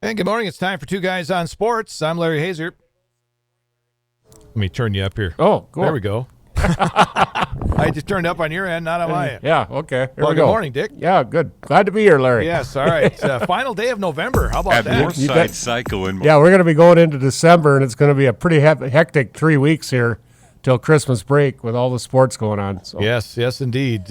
And good morning. It's time for Two Guys on Sports. I'm Larry Hazer. Let me turn you up here. Oh, cool. There we go. I just turned up on your end, not on my end. Yeah, okay. Here Well, we go. good morning, Dick. Yeah, good. Glad to be here, Larry. Yes, all right. Final day of November. How about At that? Northside Cycle in Yeah, we're going to be going into December, and it's going to be a pretty hectic 3 weeks here till Christmas break with all the sports going on. So. Yes, indeed.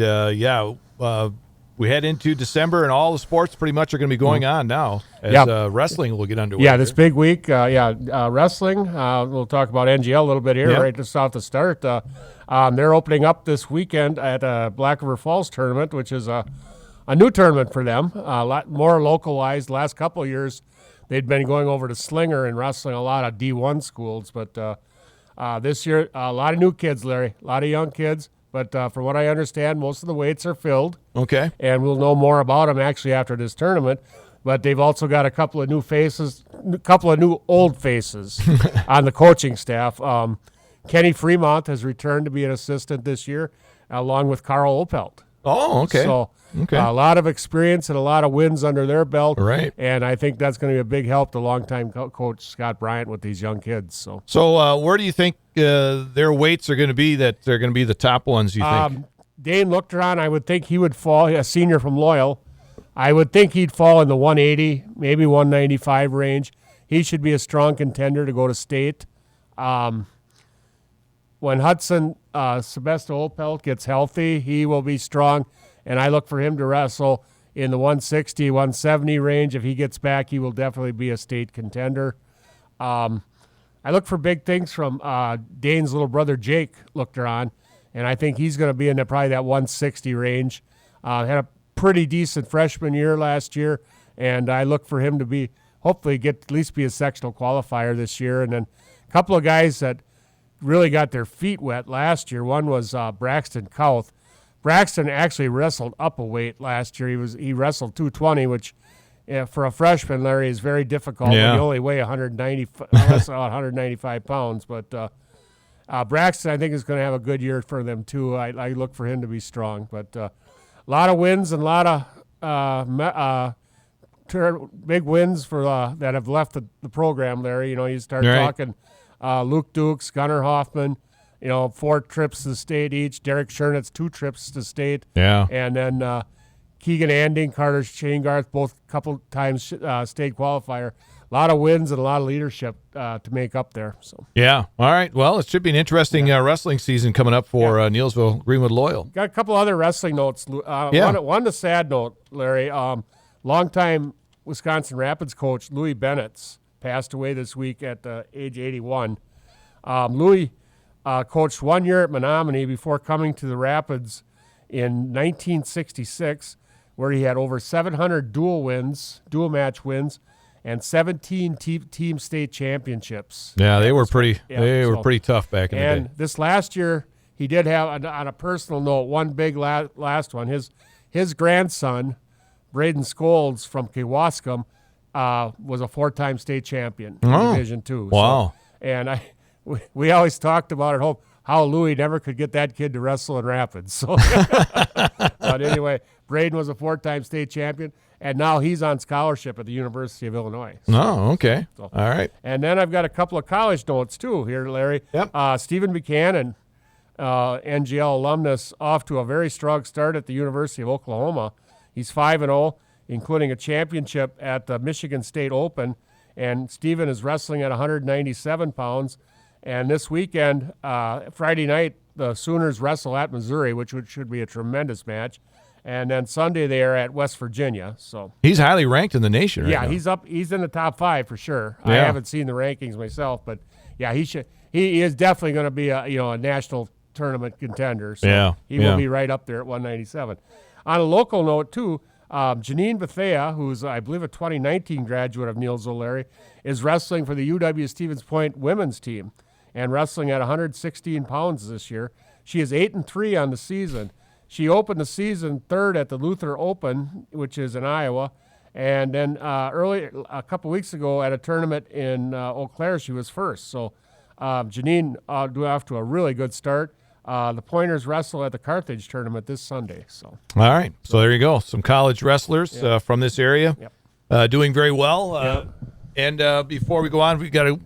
We head into December, and all the sports pretty much are going to be going on now as wrestling will get underway. Yeah, this big week, wrestling. We'll talk about NGL a little bit here, right just off the start. They're opening up this weekend at Black River Falls tournament, which is a new tournament for them, a lot more localized. Last couple of years, they'd been going over to Slinger and wrestling a lot of D1 schools, but this year, a lot of new kids, Larry, a lot of young kids. But from what I understand, most of the weights are filled. Okay. And we'll know more about them actually after this tournament. But they've also got a couple of new faces, a couple of new old faces on the coaching staff. Kenny Fremont has returned to be an assistant this year, along with Carl Opelt. Oh, okay. So a lot of experience and a lot of wins under their belt. Right. And I think that's going to be a big help to longtime coach Scott Bryant with these young kids. So where do you think their weights are going to be that they're going to be the top ones, you think? Dane Luchteron, I would think he would fall, a senior from Loyal. I would think he'd fall in the 180, maybe 195 range. He should be a strong contender to go to state. When Hudson Sebastian Opelt gets healthy, he will be strong, and I look for him to wrestle in the 160, 170 range. If he gets back, he will definitely be a state contender. I look for big things from Dane's little brother, Jake Luchteron, and I think he's going to be in probably that 160 range. Had a pretty decent freshman year last year, and I look for him to hopefully at least be a sectional qualifier this year. And then a couple of guys that really got their feet wet last year. One was Braxton Kauth. Braxton actually wrestled up a weight last year. He wrestled 220, which for a freshman, Larry, is very difficult when you only weigh 195 pounds. But Braxton, I think, is going to have a good year for them too. I look for him to be strong. But a lot of wins and a lot of big wins for that have left the program, Larry. You start talking Luke Dukes, Gunnar Hoffman, 4 trips to state each. Derek Schernitz, 2 trips to state. Yeah. And then Keegan Anding, Carter Chaingarth, both couple times state qualifier. A lot of wins and a lot of leadership to make up there. So. Yeah. All right. Well, it should be an interesting wrestling season coming up for Neillsville Greenwood Loyal. Got a couple other wrestling notes. One sad note, Larry. Longtime Wisconsin Rapids coach Louis Bennett passed away this week at age 81. Louis coached 1 year at Menominee before coming to the Rapids in 1966, where he had over 700 dual match wins, and 17 team state championships. Yeah, they were pretty. They were pretty tough back in the day. And this last year, he did have, on a personal note, one big last one. His grandson, Braden Scholes from Kewaskum, was a 4-time state champion in Division II. Wow! And we always talked about at home how Louis never could get that kid to wrestle in Rapids. So, but anyway, Braden was a 4-time state champion, and now he's on scholarship at the University of Illinois. So, okay. All right. And then I've got a couple of college notes, too, here, Larry. Yep. Stephen Buchanan, NGL alumnus, off to a very strong start at the University of Oklahoma. He's 5-0, including a championship at the Michigan State Open, and Stephen is wrestling at 197 pounds. And this weekend, Friday night, the Sooners wrestle at Missouri, which should be a tremendous match. And then Sunday they are at West Virginia. So he's highly ranked in the nation right now. He's up. He's in the top 5 for sure. Yeah. I haven't seen the rankings myself, but yeah, he is definitely going to be a national tournament contender. So he will be right up there at 197. On a local note too, Janine Bethea, who's I believe a 2019 graduate of Neillsville, Larry, is wrestling for the UW Stevens Point women's team and wrestling at 116 pounds this year. She is 8-3 on the season. She opened the season 3rd at the Luther Open, which is in Iowa, and then a couple weeks ago at a tournament in Eau Claire, she was 1st. So Janine off to a really good start. The Pointers wrestle at the Carthage tournament this Sunday. So all right, so there you go. Some college wrestlers from this area doing very well. And before we go on, we got to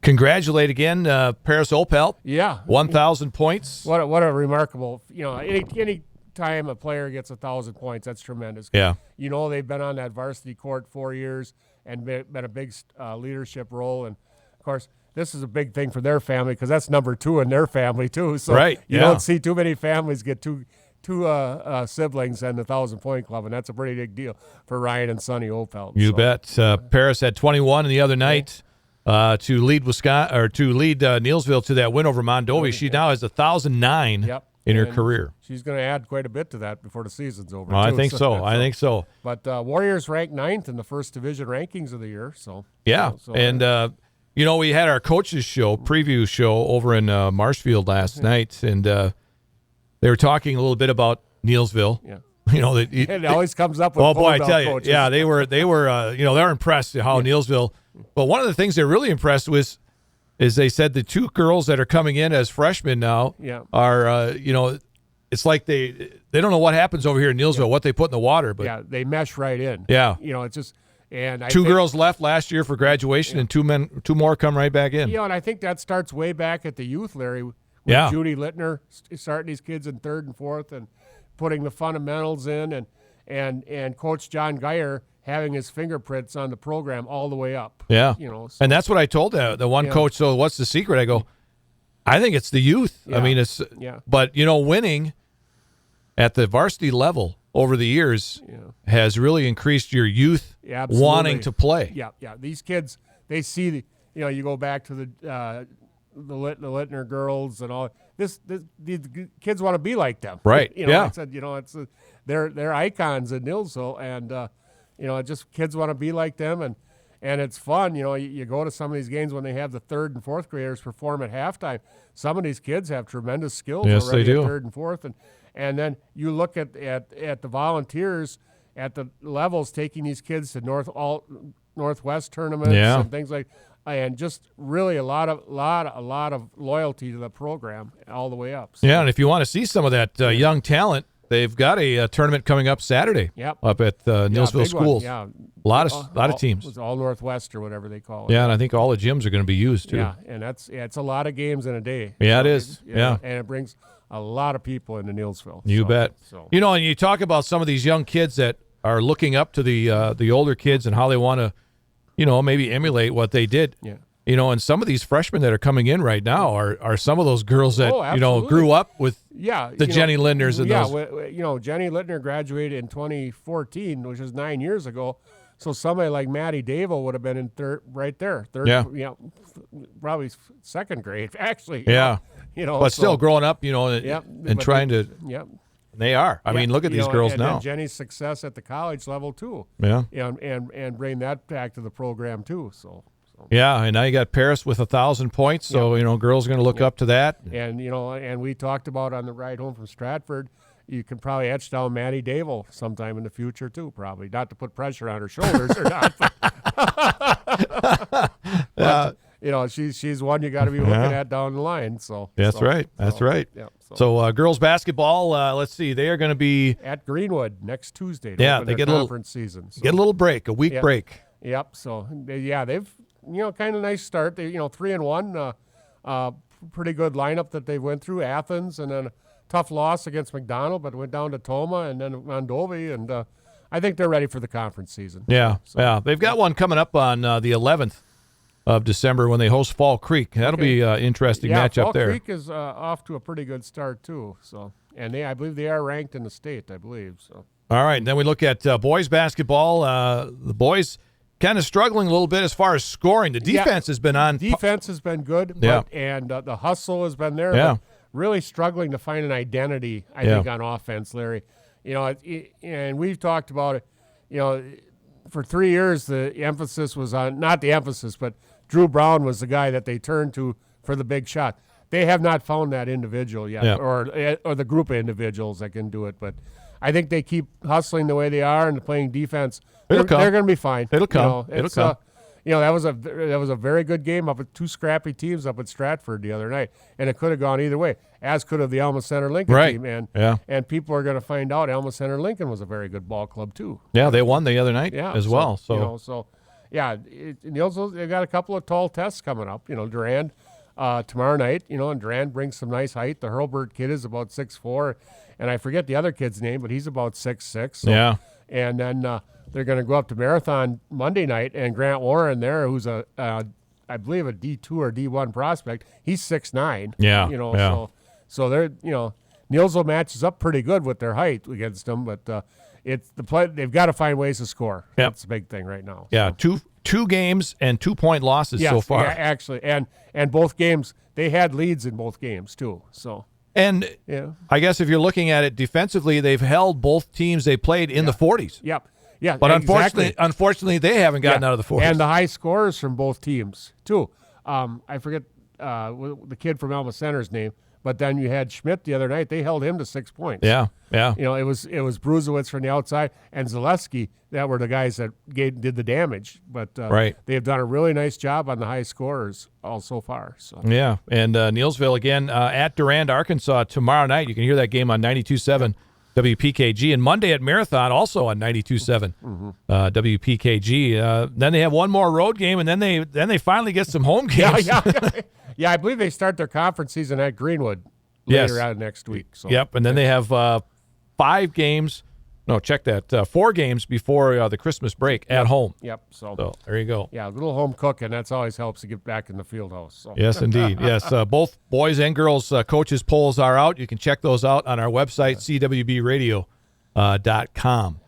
congratulate again Paris Opelt. Yeah, 1,000 points. What a remarkable, any time a player gets 1,000 points, that's tremendous. Yeah. They've been on that varsity court 4 years and been a big leadership role. And, of course, this is a big thing for their family because that's number 2 in their family, too. So right. you don't see too many families get two siblings and the 1,000-point club, and that's a pretty big deal for Ryan and Sonny Opelt. You bet. Paris had 21 the other night. To lead Neillsville to that win over Mondovi. She now has 1,009 in her career. She's going to add quite a bit to that before the season's over. I think so. But Warriors ranked 9th in the first division rankings of the year. So yeah, we had our coaches preview show over in Marshfield last night, and they were talking a little bit about Neillsville. Yeah. It always comes up with I tell you, coaches. yeah, they were they're impressed at how Neillsville. But one of the things they're really impressed with is they said the 2 girls that are coming in as freshmen now are it's like they don't know what happens over here in Neillsville, what they put in the water, but they mesh right in. Yeah, it's just and I 2 think, girls left last year for graduation, and 2 more come right back in. And I think that starts way back at the youth, Larry. With Judy Littner starting these kids in 3rd and 4th and putting the fundamentals in, and Coach John Geyer having his fingerprints on the program all the way up. Yeah. And that's what I told the one coach. So what's the secret? I go, I think it's the youth. Yeah. I mean, but winning at the varsity level over the years has really increased your youth wanting to play. Yeah. These kids, they see you go back to the Littner girls and all this. These kids want to be like them. Right. I said, they're icons in Neillsville, and just kids want to be like them, and it's fun. You go to some of these games when they have the 3rd and 4th graders perform at halftime. Some of these kids have tremendous skills already they do. at 3rd and 4th, and then you look at the volunteers at the levels taking these kids to Northwest tournaments and things like. And just really a lot of loyalty to the program all the way up. So. Yeah, and if you want to see some of that young talent, they've got a tournament coming up Saturday. Up at Neillsville Schools. Yeah, a lot of teams. It's all Northwest or whatever they call it. Yeah, and I think all the gyms are going to be used too. Yeah, and it's a lot of games in a day. Yeah, it is. And it brings a lot of people into Neillsville. You bet. So. And you talk about some of these young kids that are looking up to the older kids and how they want to. Maybe emulate what they did. Yeah. And some of these freshmen that are coming in right now are some of those girls that, grew up with the Jenny Lindners and those. Jenny Littner graduated in 2014, which is 9 years ago. So somebody like Maddie Davo would have been in third, probably 2nd grade, actually. Yeah. But still growing up, and trying to. Yep. They are. I mean, look at these girls now. And Jenny's success at the college level too. Yeah. And bring that back to the program too. So. Yeah, and now you got Paris with 1,000 points. So girls are going to look up to that. And and we talked about on the ride home from Stratford, you can probably etch down Maddie Davo sometime in the future too. Probably not to put pressure on her shoulders or not. But, she's one you got to be looking at down the line. So that's right. Yeah. So girls basketball, let's see, they are going to be at Greenwood next Tuesday. They get a conference season. So. Get a little break, a week break. Yep. So they've kind of nice start. They 3-1, pretty good lineup that they went through. Athens and then a tough loss against McDonald, but went down to Toma and then Mondovi, and I think they're ready for the conference season. Yeah. They've got one coming up on the 11th. Of December when they host Fall Creek. That'll be an interesting matchup Fall there. Fall Creek is off to a pretty good start too. So, and I believe they are ranked in the state. I believe so. All right, and then we look at boys basketball. The boys kind of struggling a little bit as far as scoring. The defense has been on. Defense has been good, and the hustle has been there. Yeah. But really struggling to find an identity. I think on offense, Larry. And we've talked about it. For 3 years, the emphasis was on not the emphasis, but Drew Brown was the guy that they turned to for the big shot. They have not found that individual yet, or the group of individuals that can do it. But I think they keep hustling the way they are and playing defense. They're going to be fine. It'll come. It'll come. That was a very good game up with 2 scrappy teams up at Stratford the other night, and it could have gone either way, as could have the Alma Center Lincoln team. And people are going to find out Alma Center Lincoln was a very good ball club too. Yeah, they won the other night as well. So Nielsville, they got a couple of tall tests coming up. Durand tomorrow night, and Durand brings some nice height. The Hurlburt kid is about 6'4", and I forget the other kid's name, but he's about 6'6". So, yeah. And then they're going to go up to Marathon Monday night, and Grant Warren there, who's I believe a D2 or D1 prospect, he's 6'9". Yeah. Yeah. So they're, Nielsville matches up pretty good with their height against them, but it's the play. They've got to find ways to score. Yep. That's the big thing right now. Yeah, two games and 2-point losses so far. Yeah, actually, and both games they had leads in both games too. So and I guess if you're looking at it defensively, they've held both teams they played in the 40s. Yep. Yeah, but exactly. unfortunately, they haven't gotten out of the 40s. And the high scorers from both teams too. I forget the kid from Alma Center's name. But then you had Schmidt the other night. They held him to 6 points. Yeah. It was Bruzewicz from the outside and Zaleski that were the guys that did the damage. But right. They have done a really nice job on the high scorers all so far. So. Yeah, and Nielsville again at Durand, Arkansas tomorrow night. You can hear that game on 92.7 WPKG. And Monday at Marathon also on 92.7 WPKG. Then they have one more road game, and then they finally get some home games. Yeah, I believe they start their conference season at Greenwood later on next week. So. Yep, and then they have 5 games. No, check that. 4 games before the Christmas break at home. Yep. So there you go. Yeah, a little home cooking. That's always helps to get back in the field house. So. Yes, indeed. Yes, both boys and girls coaches polls are out. You can check those out on our website, cwbradio.com.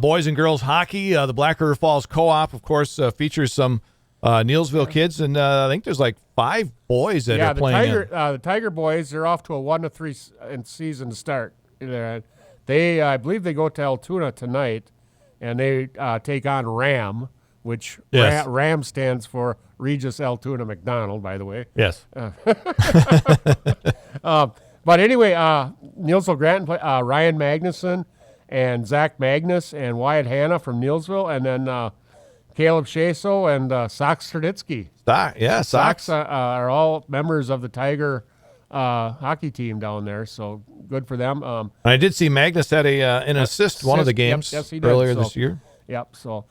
Boys and girls hockey, the Black River Falls Co-op, of course, features some Nielsville kids, and I think there's like 5 boys that are playing. The Tiger boys, they're off to a 1-3 season to start. I believe they go to Altoona tonight, and they take on RAM, which RAM stands for Regis Altoona McDonald, by the way. Yes. But anyway, Nielsville Granton play Ryan Magnuson and Zach Magnus and Wyatt Hanna from Nielsville, and then Caleb Shaso and Sox Straditsky. Sox are all members of the Tiger hockey team down there, so good for them. I did see Magnus had an assist one of the games earlier this year. Yep. So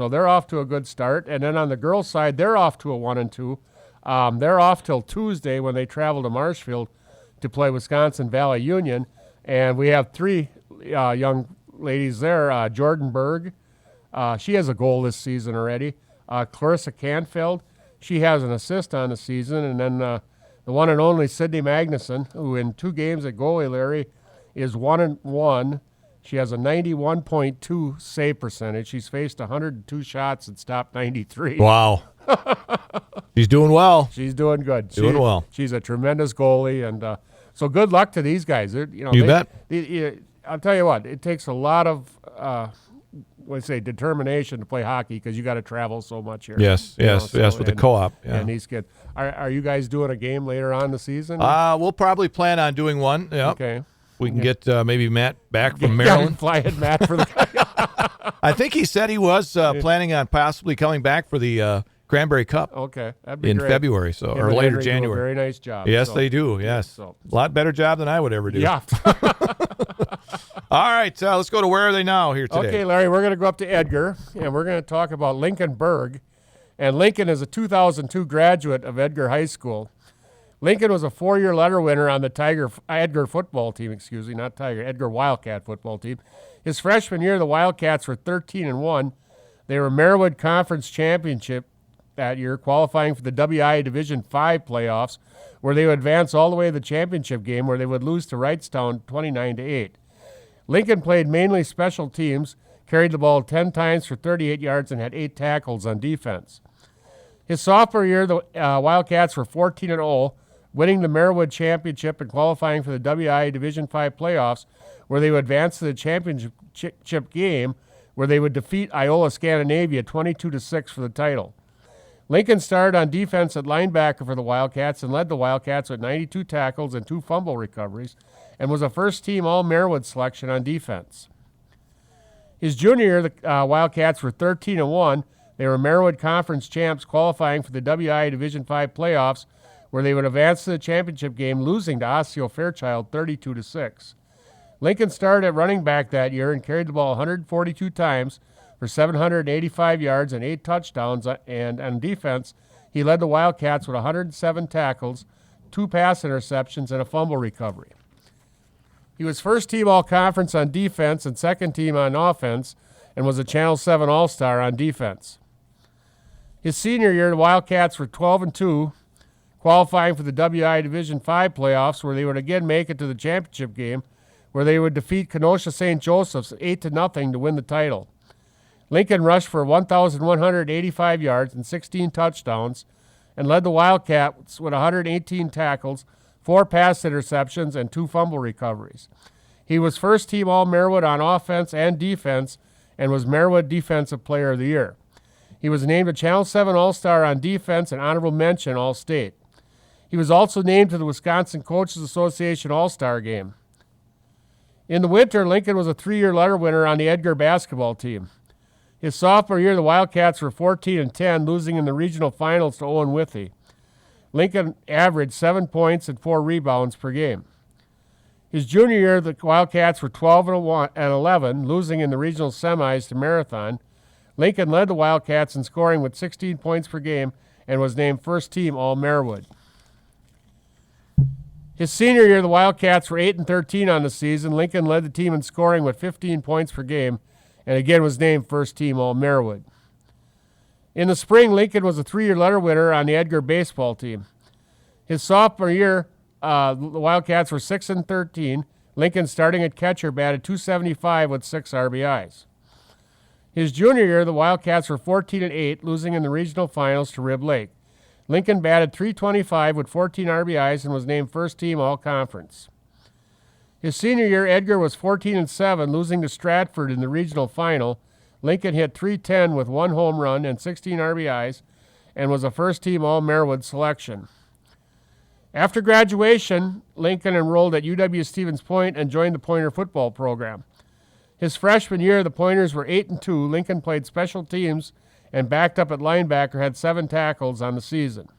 they're off to a good start, and then on the girls' side, they're off to a 1-2. They're off till Tuesday when they travel to Marshfield to play Wisconsin Valley Union, and we have 3 young ladies there. Jordan Berg. She has a goal this season already. Clarissa Canfield, she has an assist on the season. And then the one and only Sydney Magnuson, who in 2 games at goalie, Larry, is 1-1. She has a 91.2 save percentage. She's faced 102 shots and stopped 93. Wow. She's doing well. She's doing good. Doing well. She's a tremendous goalie. And so good luck to these guys. You bet. I'll tell you what, it takes a lot of determination to play hockey because you got to travel so much here. Yes, with the co-op. Yeah. And these kids. Are you guys doing a game later on in the season? We'll probably plan on doing one. Yeah. Okay. We can get maybe Matt back from Maryland. Flying Matt for the. I think he said he was planning on possibly coming back for the Cranberry Cup. Okay, that'd be in great. February, or later January. Very nice job. Yes, they do. Yes, a lot better job than I would ever do. Yeah. All right, let's go to Where Are They Now here today. Okay, Larry, we're going to go up to Edgar, and we're going to talk about Lincoln Berg. And Lincoln is a 2002 graduate of Edgar High School. Lincoln was a 4-year letter winner on the Edgar football team, Edgar Wildcat football team. His freshman year, the Wildcats were 13-1. They were Marywood Conference Championship that year, qualifying for the WI Division 5 playoffs, where they would advance all the way to the championship game, where they would lose to Wrightstown 29-8. Lincoln played mainly special teams, carried the ball 10 times for 38 yards, and had 8 tackles on defense. His sophomore year, the Wildcats were 14-0, winning the Marywood Championship and qualifying for the WI Division 5 playoffs, where they would advance to the championship game, where they would defeat Iola Scandinavia 22-6 for the title. Lincoln started on defense at linebacker for the Wildcats and led the Wildcats with 92 tackles and 2 fumble recoveries, and was a first-team All-Marywood selection on defense. His junior year, the Wildcats were 13-1. They were Marywood Conference champs, qualifying for the WI Division 5 playoffs, where they would advance to the championship game, losing to Osseo Fairchild 32-6. Lincoln started at running back that year and carried the ball 142 times for 785 yards and 8 touchdowns, and on defense, he led the Wildcats with 107 tackles, 2 pass interceptions, and a fumble recovery. He was first team all-conference on defense and second team on offense, and was a Channel 7 All-Star on defense. His senior year, the Wildcats were 12-2, qualifying for the WI Division V playoffs, where they would again make it to the championship game, where they would defeat Kenosha St. Joseph's 8-0 to win the title. Lincoln rushed for 1,185 yards and 16 touchdowns, and led the Wildcats with 118 tackles, 4 pass interceptions, and 2 fumble recoveries. He was first team All-Marywood on offense and defense, and was Marywood Defensive Player of the Year. He was named a Channel 7 All-Star on defense and honorable mention All-State. He was also named to the Wisconsin Coaches Association All-Star Game. In the winter, Lincoln was a 3-year letter winner on the Edgar basketball team. His sophomore year, the Wildcats were 14-10, losing in the regional finals to Owen Withee. Lincoln averaged 7 points and 4 rebounds per game. His junior year, the Wildcats were 12-11, losing in the regional semis to Marathon. Lincoln led the Wildcats in scoring with 16 points per game and was named first team All-Marywood. His senior year, the Wildcats were 8-13 on the season. Lincoln led the team in scoring with 15 points per game and again was named first team All-Marywood. In the spring, Lincoln was a 3-year letter winner on the Edgar baseball team. His sophomore year, the Wildcats were 6-13. Lincoln, starting at catcher, batted .275 with 6 RBIs. His junior year, the Wildcats were 14-8, losing in the regional finals to Rib Lake. Lincoln batted .325 with 14 RBIs and was named first team All-Conference. His senior year, Edgar was 14-7, losing to Stratford in the regional final. Lincoln hit .310 with 1 home run and 16 RBIs and was a first team All-Marywood selection. After graduation, Lincoln enrolled at UW-Stevens Point and joined the Pointer football program. His freshman year, the Pointers were 8-2. Lincoln played special teams and backed up at linebacker, had 7 tackles on the season.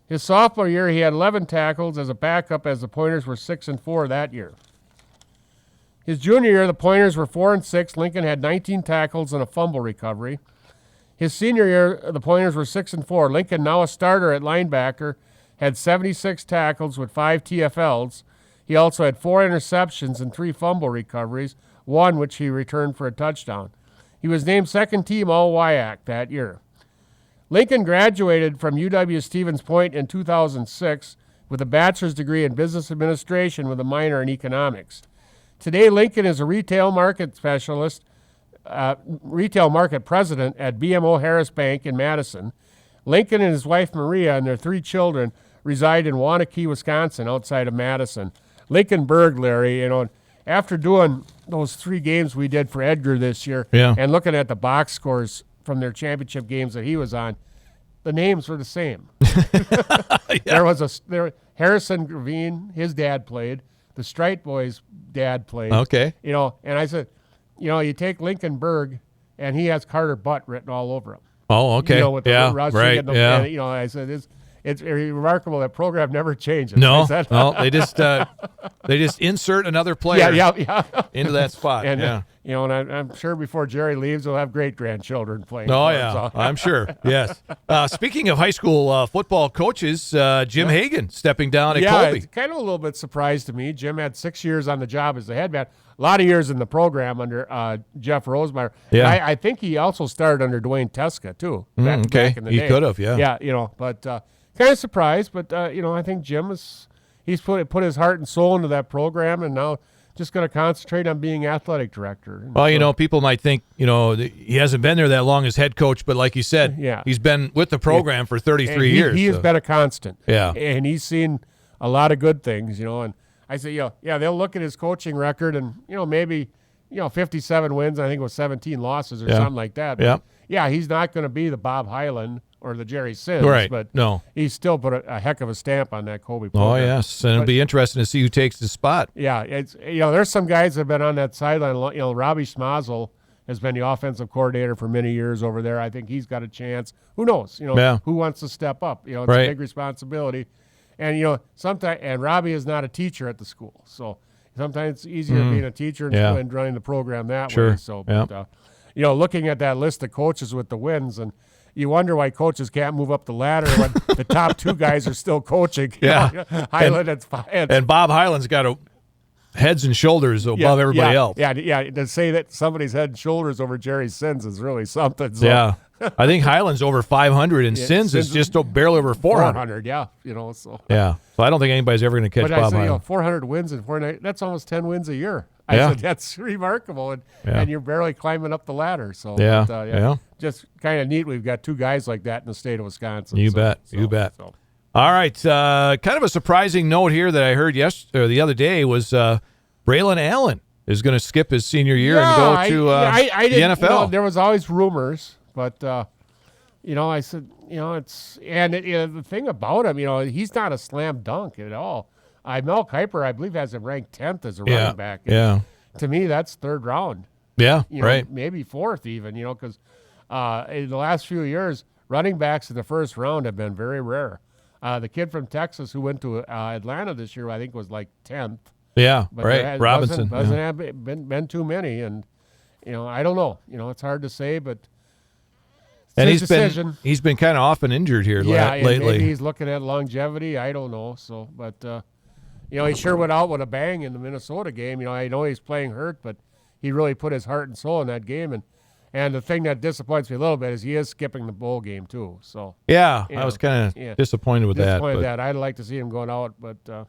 His sophomore year, he had 11 tackles as a backup, as the Pointers were 6-4 that year. His junior year, the Pointers were 4-6. Lincoln had 19 tackles and a fumble recovery. His senior year, the Pointers were 6-4. Lincoln, now a starter at linebacker, had 76 tackles with 5 TFLs. He also had 4 interceptions and 3 fumble recoveries, 1 which he returned for a touchdown. He was named second team All-WIAC that year. Lincoln graduated from UW-Stevens Point in 2006 with a bachelor's degree in business administration with a minor in economics. Today, Lincoln is a retail market specialist, retail market president at BMO Harris Bank in Madison. Lincoln and his wife Maria and their 3 children reside in Waunakee, Wisconsin, outside of Madison. Lincoln Berg, Larry, after doing those 3 games we did for Edgar this year, and looking at the box scores from their championship games that he was on, the names were the same. There Harrison Gravine, his dad played. The Strite boys' dad played. Okay. And I said, you take Lincoln Berg, and he has Carter Butt written all over him. Oh, okay. With the rushing right. and the, yeah. And, I said it's remarkable that program never changes. No, they just insert another player into that spot. And and I'm sure before Jerry leaves, we'll have great grandchildren playing. Oh yeah, I'm sure. Yes. Speaking of high school football coaches, Jim Hagan stepping down at Colby. It's kind of a little bit surprise to me. Jim had 6 years on the job as the head man. A lot of years in the program under Jeff Rosemeyer. Yeah. I think he also started under Dwayne Teska too. Back in the day. He could have. Yeah. Yeah. But kind of surprised. But I think Jim he's put his heart and soul into that program, and now just going to concentrate on being athletic director. Well, people might think, he hasn't been there that long as head coach, but like you said, he's been with the program for 33 years. He has been a constant. Yeah. And he's seen a lot of good things, and I say, they'll look at his coaching record and, maybe, 57 wins, I think it was 17 losses or something like that. But he's not going to be the Bob Hyland or the Jerry Sims, right. But no, he still put a heck of a stamp on that Colby program. Oh yes, and it'll be interesting to see who takes the spot. Yeah, it's there's some guys that have been on that sideline. Robbie Schmazel has been the offensive coordinator for many years over there. I think he's got a chance. Who knows? Who wants to step up? It's a big responsibility, and sometimes Robbie is not a teacher at the school, so sometimes it's easier being a teacher and running the program that way. So, but, looking at that list of coaches with the wins, and you wonder why coaches can't move up the ladder when the top two guys are still coaching. Yeah. Highland and Bob Highland's got heads and shoulders above everybody else. Yeah. To say that somebody's head and shoulders over Jerry Sins is really something. So. Yeah. I think Highland's over 500, and Sins is just barely over 400. 400, yeah. So. Yeah. So I don't think anybody's ever going to catch Bob Highland. 400 wins in 4 that's almost 10 wins a year. I said, that's remarkable, and you're barely climbing up the ladder. So, just kind of neat. We've got two guys like that in the state of Wisconsin. You bet. So. All right, kind of a surprising note here that I heard the other day was Braylon Allen is going to skip his senior year and go to the NFL. There was always rumors, but I said, the thing about him, he's not a slam dunk at all. Mel Kiper, I believe, has him ranked 10th as a running back. Yeah. To me, that's third round. Yeah, right. Maybe fourth even, because in the last few years, running backs in the first round have been very rare. The kid from Texas who went to Atlanta this year, I think, was like 10th. Yeah, but right. Robinson. Doesn't have been too many. And, I don't know. It's hard to say, but and he's been kind of often injured here lately. Maybe he's looking at longevity. I don't know. So, but he sure went out with a bang in the Minnesota game. I know he's playing hurt, but he really put his heart and soul in that game. And the thing that disappoints me a little bit is he is skipping the bowl game too. So I was kind of disappointed with that. I'd like to see him going out, but that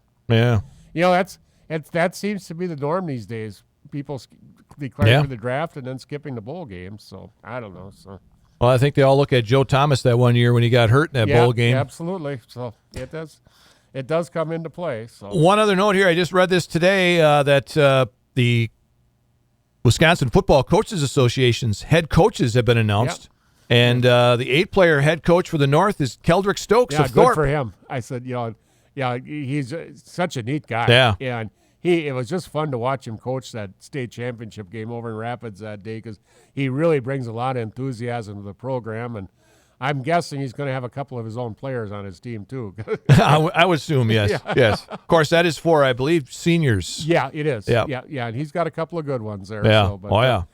seems to be the norm these days. People declaring for the draft and then skipping the bowl game. So I don't know. So. Well, I think they all look at Joe Thomas that one year when he got hurt in that bowl game. Yeah, absolutely. So it does come into play. So one other note here, I just read this today that the Wisconsin Football Coaches Association's head coaches have been announced, and the 8-player head coach for the North is Keldrick Stokes of Thorpe. Good for him. I said, he's such a neat guy. Yeah, and it was just fun to watch him coach that state championship game over in Rapids that day because he really brings a lot of enthusiasm to the program, and I'm guessing he's going to have a couple of his own players on his team, too. I would assume, yes. Yes. Of course, that is for, I believe, seniors. Yeah, it is. Yeah, and he's got a couple of good ones there. Yeah. So, but,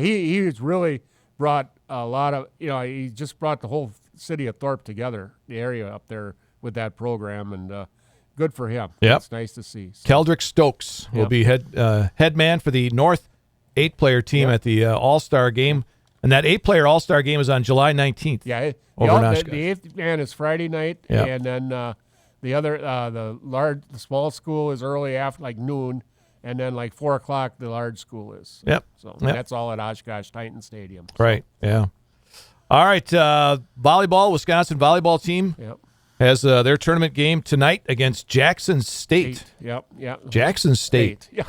he's really brought a lot of, he just brought the whole city of Thorpe together, the area up there with that program, and good for him. Yep. It's nice to see. So. Keldrick Stokes will be head man for the North 8-player team at the All-Star game. And that 8-player All-Star game is on July 19th. Yeah, over in Oshkosh. The 8th man is Friday night, and then the other, the small school is early after, like noon, and then like 4 o'clock the large school is. Yep. So that's all at Oshkosh Titan Stadium. So. Right. Yeah. All right. Volleyball, Wisconsin volleyball team has their tournament game tonight against Jackson State. Yep. Jackson State. Yeah.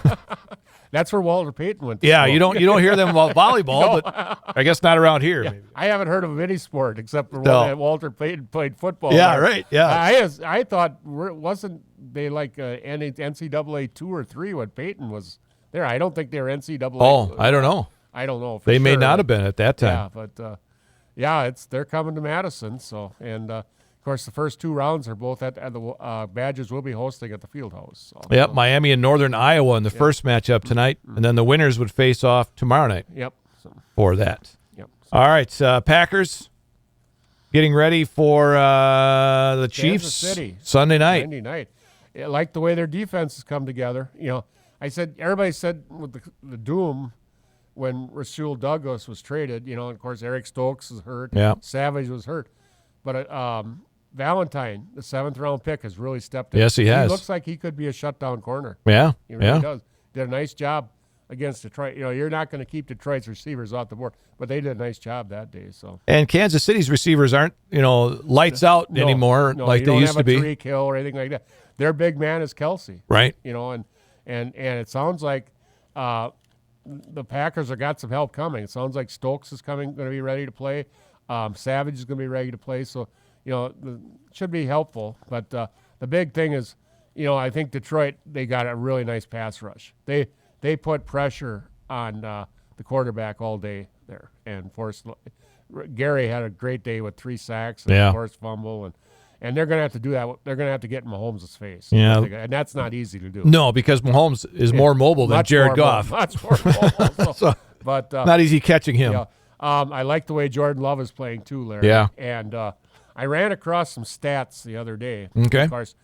That's where Walter Payton went. Yeah, you don't hear them about volleyball, but I guess not around here. Yeah. I haven't heard of any sport except for that Walter Payton played football. Yeah, there. Right. Yeah, I thought wasn't they like NCAA 2 or 3 when Payton was there? I don't think they were NCAA. Oh, I don't know. I don't know. They may not have been at that time. Yeah, but they're coming to Madison. So of course, the first 2 rounds are both at the Badgers will be hosting at the Fieldhouse. So, Miami and Northern Iowa in the first matchup tonight, and then the winners would face off tomorrow night. Yep. For that. Yep. All right, Packers getting ready for the Chiefs City. Sunday night. Sunday night. I like the way their defense has come together. Everybody said with the doom when Rasul Douglas was traded. Of course, Eric Stokes is hurt. Yeah. Savage was hurt, but Valentine, the 7th-round pick, has really stepped in. Yes, he has. He looks like he could be a shutdown corner. Yeah, he really does. Did a nice job against Detroit. You're not going to keep Detroit's receivers off the board, but they did a nice job that day. So. And Kansas City's receivers aren't, lights out anymore like they used to be. You don't have a Tariq Hill or anything like that. Their big man is Kelsey. Right. And it sounds like the Packers have got some help coming. It sounds like Stokes is going to be ready to play. Savage is going to be ready to play. So. Should be helpful. But the big thing is, I think Detroit, they got a really nice pass rush. They put pressure on the quarterback all day there and forced. Gary had a great day with 3 sacks and a forced fumble, and they're going to have to do that. They're going to have to get in Mahomes' face. Yeah. And that's not easy to do. No, because Mahomes is more mobile than Jared Goff. Much more mobile. So But not easy catching him. You know, I like the way Jordan Love is playing too, Larry. Yeah. And I ran across some stats the other day. Okay. Of course,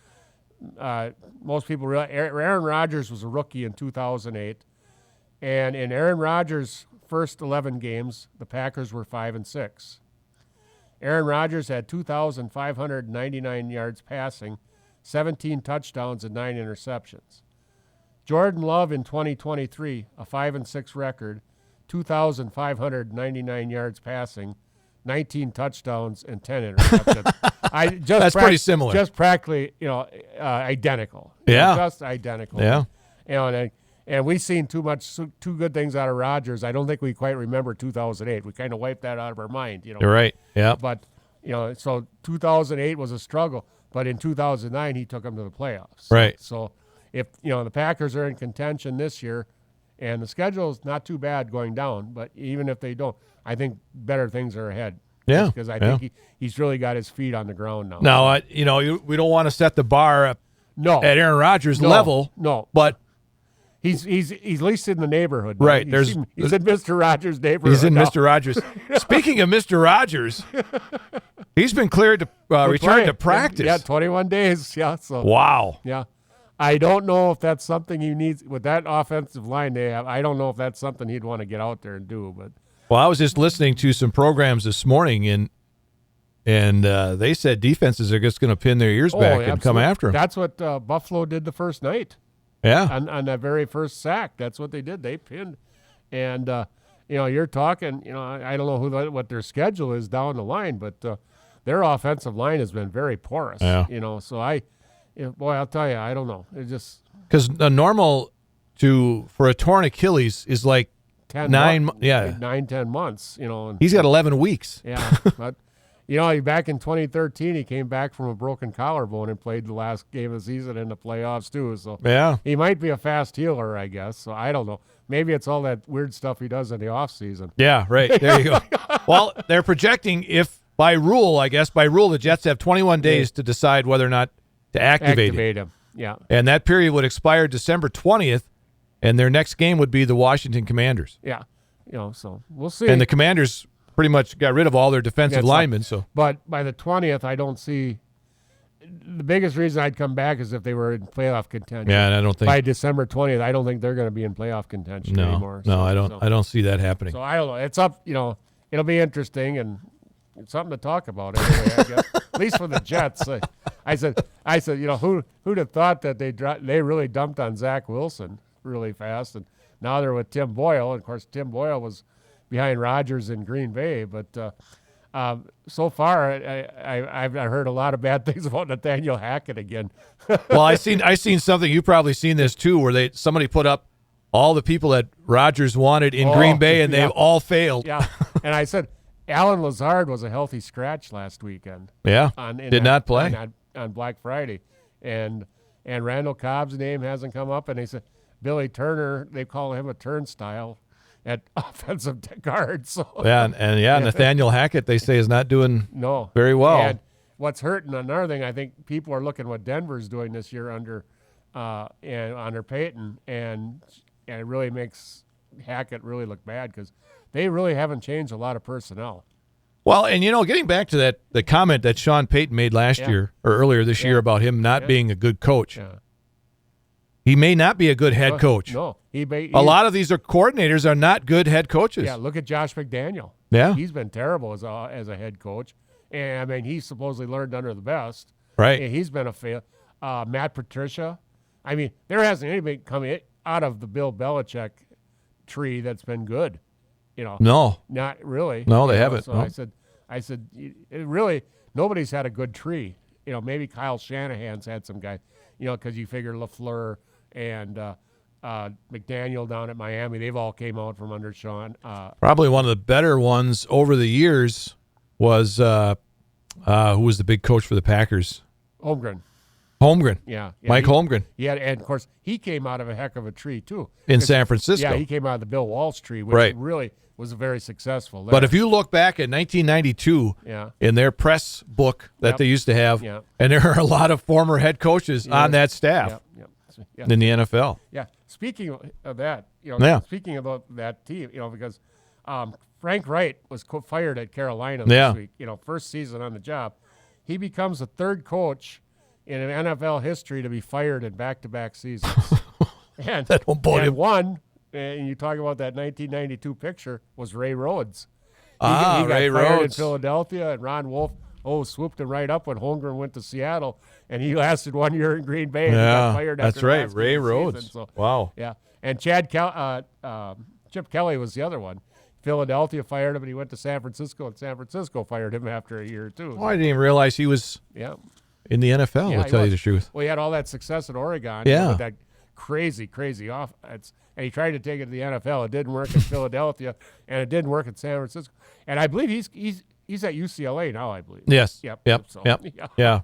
most people realize Aaron Rodgers was a rookie in 2008, and in Aaron Rodgers' first 11 games, the Packers were 5-6. Aaron Rodgers had 2,599 yards passing, 17 touchdowns, and 9 interceptions. Jordan Love in 2023, a 5-6 record, 2,599 yards passing, 19 touchdowns, and 10 interceptions. That's pretty similar. Just practically, identical. Yeah. Just identical. Yeah. And we've seen too good things out of Rodgers. I don't think we quite remember 2008. We kind of wiped that out of our mind. You're right. Yeah. But, so 2008 was a struggle. But in 2009, he took them to the playoffs. Right. So if, the Packers are in contention this year, and the schedule is not too bad going down, but even if they don't, I think better things are ahead. Yeah. Because I think he's really got his feet on the ground now. Now, we don't want to set the bar up at Aaron Rodgers' level. No. But he's at least in the neighborhood. Right. He's in Mr. Rogers' neighborhood. He's in Mr. Rogers. Speaking of Mr. Rogers, he's been cleared to return to practice. Yeah, 21 days. Yeah. So. Wow. Yeah. I don't know if that's something he needs with that offensive line they have. I don't know if that's something he'd want to get out there and do. But well, I was just listening to some programs this morning, and they said defenses are just going to pin their ears back and come after him. That's what Buffalo did the first night. Yeah. On that very first sack, that's what they did. They pinned, and you're talking. I don't know what their schedule is down the line, but their offensive line has been very porous. Yeah. So I'll tell you, I don't know. It just because the normal for a torn Achilles is like 10 10 months. And he's got 11 weeks. Yeah, but back in 2013, he came back from a broken collarbone and played the last game of the season in the playoffs too. So yeah, he might be a fast healer, I guess. So I don't know. Maybe it's all that weird stuff he does in the off season. Yeah, right. There you go. Well, they're projecting by rule, the Jets have 21 days to decide whether or not to activate him. Yeah. And that period would expire December 20th, and their next game would be the Washington Commanders. Yeah. So we'll see. And the Commanders pretty much got rid of all their defensive linemen. But by the 20th, I don't see the biggest reason I'd come back is if they were in playoff contention. Yeah, and I don't think by December 20th, I don't think they're going to be in playoff contention anymore. No, I don't see that happening. So I don't know. It's up. It'll be interesting and it's something to talk about anyway. I guess at least for the Jets. I said, who'd have thought that they really dumped on Zach Wilson really fast, and now they're with Tim Boyle. And of course, Tim Boyle was behind Rodgers in Green Bay, but so far I've heard a lot of bad things about Nathaniel Hackett again. Well, I seen something, you've probably seen this too, where somebody put up all the people that Rodgers wanted in Green Bay, and they've all failed. Yeah, and I said Alan Lazard was a healthy scratch last weekend. Yeah, did not play on Black Friday, and Randall Cobb's name hasn't come up, and they said Billy Turner, they call him a turnstile at offensive guard. So Nathaniel Hackett, they say, is not doing very well. And what's hurting, another thing, I think people are looking what Denver's doing this year under Peyton, and it really makes Hackett really look bad because they really haven't changed a lot of personnel. Well, and getting back to the comment that Sean Payton made last year or earlier this year about him not being a good coach. Yeah. He may not be a good head coach. No, a lot of these coordinators are not good head coaches. Yeah, look at Josh McDaniel. Yeah, he's been terrible as a head coach, and I mean he supposedly learned under the best. Right, and he's been a fail. Matt Patricia. I mean, there hasn't anybody come out of the Bill Belichick tree that's been good. No, not really. No, they haven't. So no. I said, really, nobody's had a good tree. Maybe Kyle Shanahan's had some guys. Because you figure LaFleur and McDaniel down at Miami, they've all came out from under Sean. Probably one of the better ones over the years was who was the big coach for the Packers? Holmgren. Yeah. Mike Holmgren. Yeah, and of course he came out of a heck of a tree too. In San Francisco. Yeah, he came out of the Bill Walsh tree, which really was very successful there. But if you look back at 1992 in their press book that they used to have, and there are a lot of former head coaches on that staff. Yep. Trust me. Yeah. in the NFL. Yeah. Speaking of that, speaking about that team, because Frank Wright was fired at Carolina this week. First season on the job. He becomes the third coach in NFL history to be fired in back-to-back seasons. And one, and you talk about that 1992 picture, was Ray Rhodes. He got Ray fired in Rhodes. Philadelphia, and Ron Wolf swooped him right up when Holmgren went to Seattle, and he lasted 1 year in Green Bay and he got fired after that's right, last Ray game of the Rhodes. season. So, Wow. Yeah, and Chip Kelly was the other one. Philadelphia fired him, and he went to San Francisco, and San Francisco fired him after a year or two. Oh, I didn't even realize he was in the NFL, to tell you the truth. Well, he had all that success at Oregon. With that crazy offense. And he tried to take it to the NFL. It didn't work in Philadelphia, and it didn't work in San Francisco. And I believe he's at UCLA now, I believe. Yes. Yep. Yeah.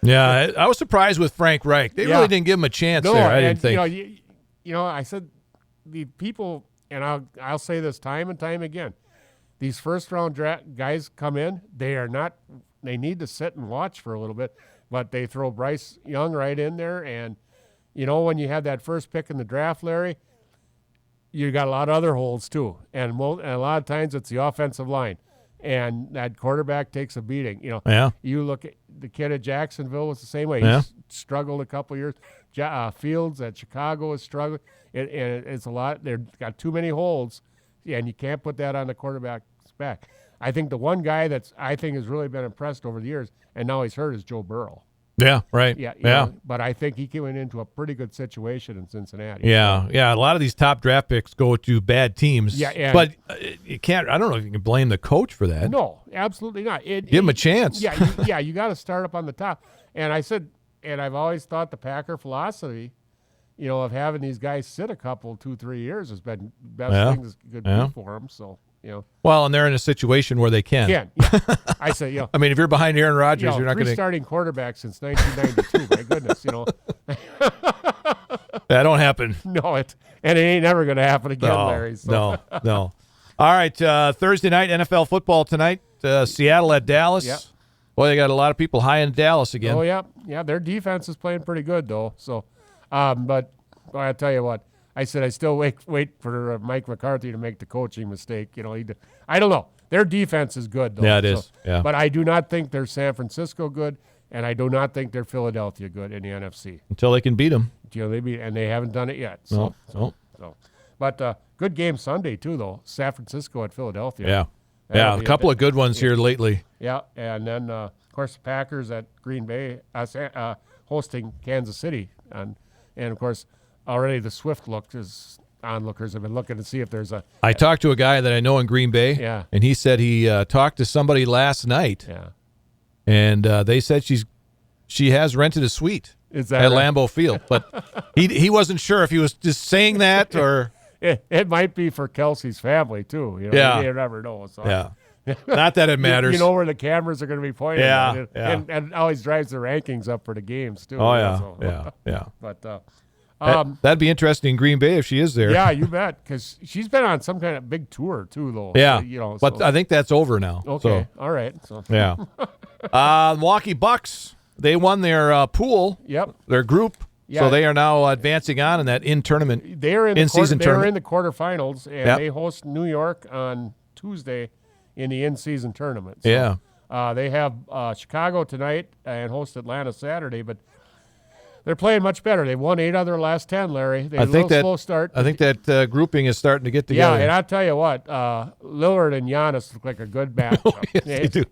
Yeah, I was surprised with Frank Reich. They really didn't give him a chance there, I didn't think. I said the people, and I'll say this time and time again, these first-round guys come in, they need to sit and watch for a little bit, but they throw Bryce Young right in there, and when you have that first pick in the draft, Larry, you got a lot of other holes too. And a lot of times it's the offensive line. And that quarterback takes a beating. You look at the kid at Jacksonville was the same way. He struggled a couple years. Fields at Chicago is struggling. It's a lot. They've got too many holes, and you can't put that on the quarterback's back. I think the one guy has really been impressed over the years, and now he's hurt, is Joe Burrow. Yeah, right. Yeah. But I think he went into a pretty good situation in Cincinnati. Yeah. A lot of these top draft picks go to bad teams. Yeah, but you can't. I don't know if you can blame the coach for that. No, absolutely not. Give him a chance. You got to start up on the top. And I said, and I've always thought the Packer philosophy, of having these guys sit a couple, 2-3 years has been the best thing that could be for them. So. Well, and they're in a situation where they can. Yeah. I say, I mean, if you're behind Aaron Rodgers, you're not going to. Starting quarterback since 1992. My goodness, That don't happen. No, and it ain't never going to happen again, Larry. So. No. All right, Thursday night NFL football tonight. Seattle at Dallas. Yep. Boy, they got a lot of people high in Dallas again. Oh yeah. Their defense is playing pretty good though. So, but I'll tell you what. I said I still wait for Mike McCarthy to make the coaching mistake. I don't know. Their defense is good, though. Yeah, it is. Yeah. But I do not think they're San Francisco good, and I do not think they're Philadelphia good in the NFC. Until they can beat them. And they haven't done it yet. So. But good game Sunday, too, though. San Francisco at Philadelphia. Yeah, a couple of good ones here lately. Yeah, and then, of course, the Packers at Green Bay hosting Kansas City. And of course, already the Swift onlookers have been looking to see if there's a. I talked to a guy that I know in Green Bay, and he said he talked to somebody last night, and they said she has rented a suite at Lambeau Field, but he wasn't sure if he was just saying that or. It might be for Kelsey's family too. You never know. So. Yeah. Not that it matters. You know where the cameras are going to be pointing. Yeah. And always drives the rankings up for the games too. Oh yeah. Yeah. But. That'd be interesting in Green Bay if she is there. Yeah, you bet, because she's been on some kind of big tour too, though. Yeah, but I think that's over now. Okay, all right. So. Yeah. Milwaukee Bucks, they won their pool. Yep. Their group. Yeah. So they are now advancing on in that in-tournament. They are in in-season tournament. They are in the quarterfinals, and they host New York on Tuesday in the in-season tournament. So, they have Chicago tonight and host Atlanta Saturday, but. They're playing much better. They've won 8 out of their last 10, Larry. They had a little slow start. I think that grouping is starting to get together. Yeah, and I'll tell you what, Lillard and Giannis look like a good matchup. Yes, they do.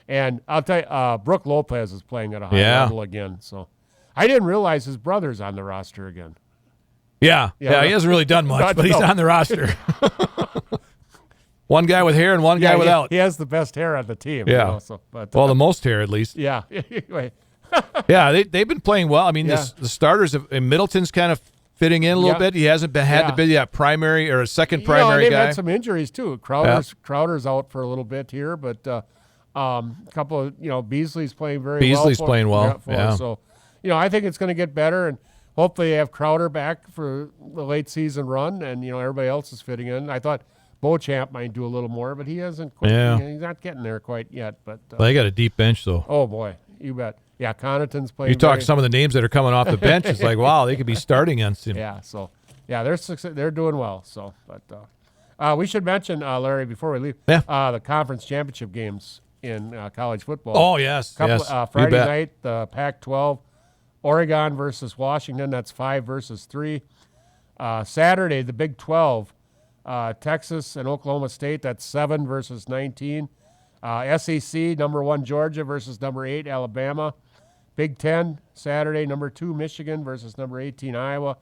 And I'll tell you, Brooke Lopez is playing at a high level again. So I didn't realize his brother's on the roster again. Yeah, he hasn't really done much, but he's on the roster. One guy with hair and one guy without. He has the best hair on the team. Yeah. The most hair at least. Yeah. Yeah, they've been playing well. I mean, the starters and Middleton's kind of fitting in a little bit. He hasn't had to be that primary or a second primary they've guy. Had some injuries too. Crowder's out for a little bit here, but a couple of Beasley's playing very well. Beasley's playing well. So I think it's going to get better, and hopefully they have Crowder back for the late season run, and everybody else is fitting in. I thought Beauchamp might do a little more, but he hasn't. He's not getting there quite yet. But they got a deep bench though. Oh boy, you bet. Yeah, Connaughton's playing. You talk some of the names that are coming off the bench. It's like, wow, they could be starting against him. Yeah, so they're doing well. So, but we should mention, Larry, before we leave, the conference championship games in college football. Oh yes, Friday night, the Pac-12, Oregon versus Washington. That's 5 versus 3. Saturday, the Big 12, Texas and Oklahoma State. That's 7 versus 19. SEC, number 1 Georgia versus number 8 Alabama. Big 10, Saturday, number 2 Michigan versus number 18 Iowa.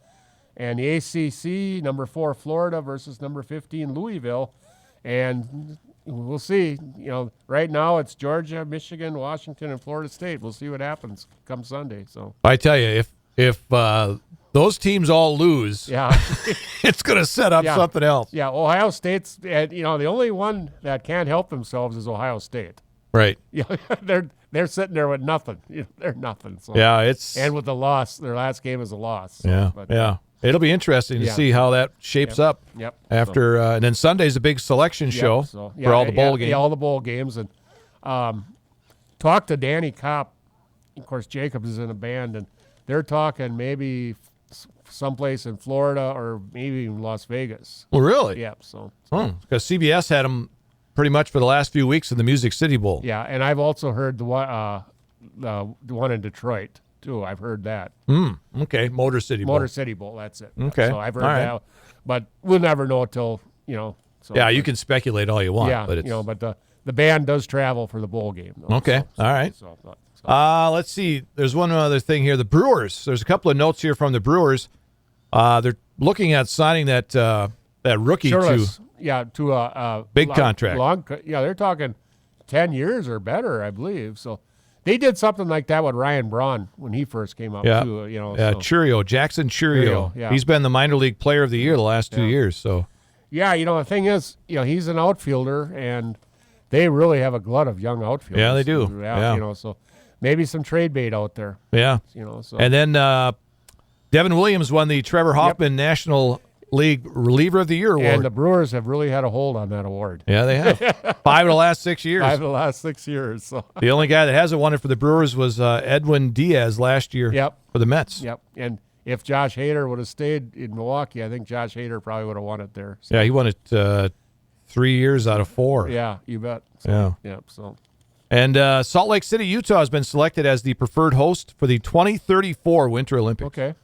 And the ACC, number 4 Florida versus number 15 Louisville. And we'll see. Right now it's Georgia, Michigan, Washington, and Florida State. We'll see what happens come Sunday. So I tell you, if those teams all lose, it's going to set up something else. Yeah, Ohio State's, the only one that can't help themselves is Ohio State. Right. Yeah, they're sitting there with nothing. They're nothing. So. Yeah, and with the loss, their last game is a loss. So, yeah. It'll be interesting to see how that shapes up. Yep. After and then Sunday's a big selection show for all the bowl games. Yeah, all the bowl games, and talk to Danny Kopp. Of course, Jacobs is in a band, and they're talking maybe someplace in Florida or maybe even Las Vegas. Well, really? Yeah. So. Because CBS had them pretty much for the last few weeks in the Music City Bowl. Yeah, and I've also heard the one in Detroit too. I've heard that. Okay, Motor City Bowl. That's it. Okay, so I've heard that, but we'll never know until So, yeah, you can speculate all you want. Yeah, but it's, but the band does travel for the bowl game. Though, okay, all right. Let's see. There's one other thing here. The Brewers. There's a couple of notes here from the Brewers. They're looking at signing that rookie to a big contract. They're talking 10 years or better, I believe. So they did something like that with Ryan Braun when he first came up too. Jackson Churio. Yeah. He's been the minor league player of the year the last 2 years. So the thing is, he's an outfielder, and they really have a glut of young outfielders. Yeah, they do. So maybe some trade bait out there. Yeah. So. And then Devin Williams won the Trevor Hoffman National League Reliever of the Year award. And the Brewers have really had a hold on that award. Yeah, they have. 5 of the last 6 years. 5 of the last 6 years. So. The only guy that hasn't won it for the Brewers was Edwin Diaz last year for the Mets. Yep. And if Josh Hader would have stayed in Milwaukee, I think Josh Hader probably would have won it there. So. Yeah, he won it 3 years out of 4. Yeah, you bet. So, So. And Salt Lake City, Utah has been selected as the preferred host for the 2034 Winter Olympics. Okay.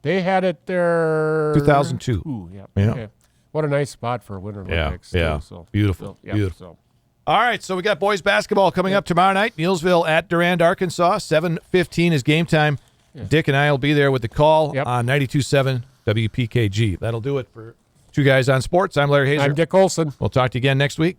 They had it there 2002. Yeah. Okay. What a nice spot for Winter Olympics. Yeah. So, beautiful. Beautiful. All right, so we got boys basketball coming up tomorrow night. Neillsville at Durand, Arkansas. 7:15 is game time. Yeah. Dick and I will be there with the call on 92.7 WPKG. That'll do it for Two Guys on Sports. I'm Larry Hazer. I'm Dick Olson. We'll talk to you again next week.